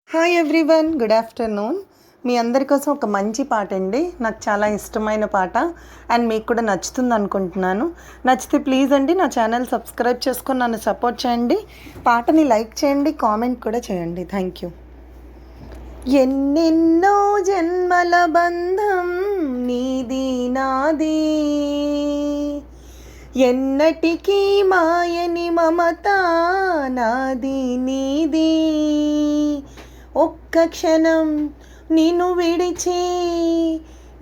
Hi everyone, good afternoon. మీ అందరి కోసం ఒక మంచి పాట అండి. నాకు చాలా ఇష్టమైన పాట అండ్ మీకు కూడా నచ్చుతుంది అనుకుంటున్నాను. నచ్చితే ప్లీజ్ అండి నా ఛానల్ సబ్స్క్రైబ్ చేసుకొని నన్ను సపోర్ట్ చేయండి. పాటని లైక్ చేయండి, కామెంట్ కూడా చేయండి. Thank you. ఎన్నెన్నో జన్మల బంధం నీది నాది, ఎన్నటికీ మాయని మమత నాది నీది. ఒక్క క్షణం నిన్ను విడిచి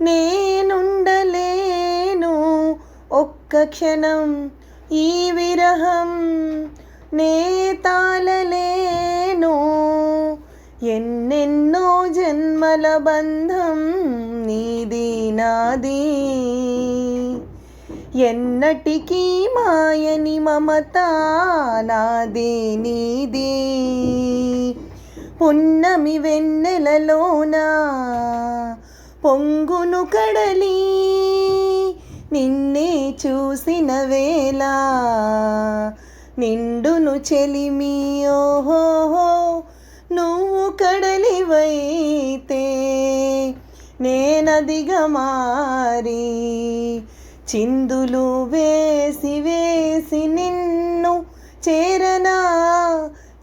నేనుండలేను, ఒక్క క్షణం ఈ విరహం నే తాళలేను. ఎన్నెన్నో జన్మల బంధం నీది నాది, ఎన్నటికీ మాయని మమత నాది నీది. పున్నమి వెన్నెలలోన పొంగును కడలి నిన్నే చూసిన వేళ నిండును చెలిమి. ఓహోహో నువ్వు కడలివైతే నేనదిగా మారి చిందులు వేసి వేసి నిన్ను చేరనా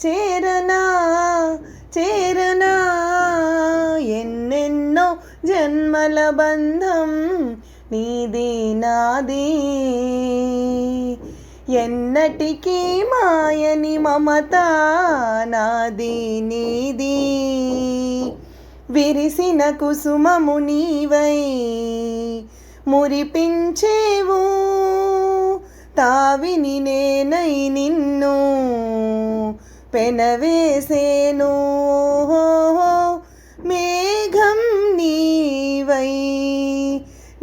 చేరనా చేరనా. ఎన్నెన్నో జన్మల బంధం నీది నాది, ఎన్నటికీ మాయని మమత నాది నీది. విరిసిన కుసుమము నీవై మురిపించేవు, తావిని నేనై నిన్ను పెనవేసేను. మేఘం నీవై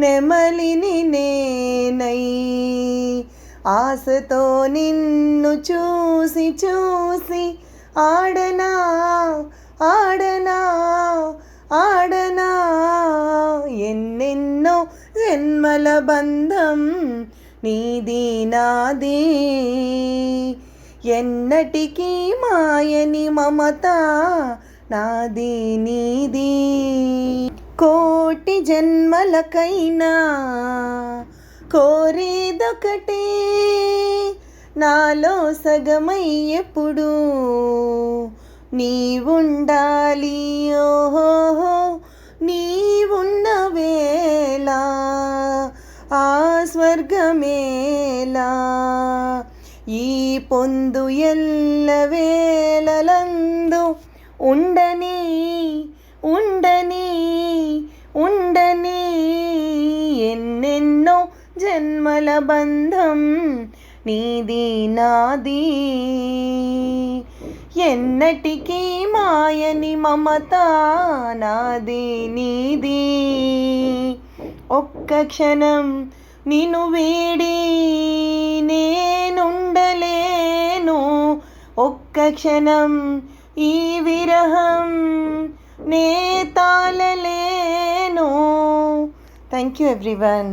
నెమలిని నేనై ఆశతో నిన్ను చూసి చూసి ఆడనా ఆడనా ఆడనా. ఎన్నెన్నో జన్మల బంధం నీది నాది, ఎన్నటికీ మాయని మమత నాది నీది. కోటి జన్మలకైనా కోరేదొకటే, నాలో సగమై ఎప్పుడు నీవుండాలి. ఓహోహో నీవున్న వేళ ఆ స్వర్గమేలా, ఈ పొందు ఎల్ల వేళలందు ఉండని ఉండని ఉండని. ఎన్నెన్నో జన్మల బంధం నీది నాది, ఎన్నటికీ మాయని మమత నాది నీది. ఒక్క క్షణం నిన్ను వీడి నేనుండలేను, ఒక్క క్షణం ఈ విరహం నే తాళలేను. Thank you everyone.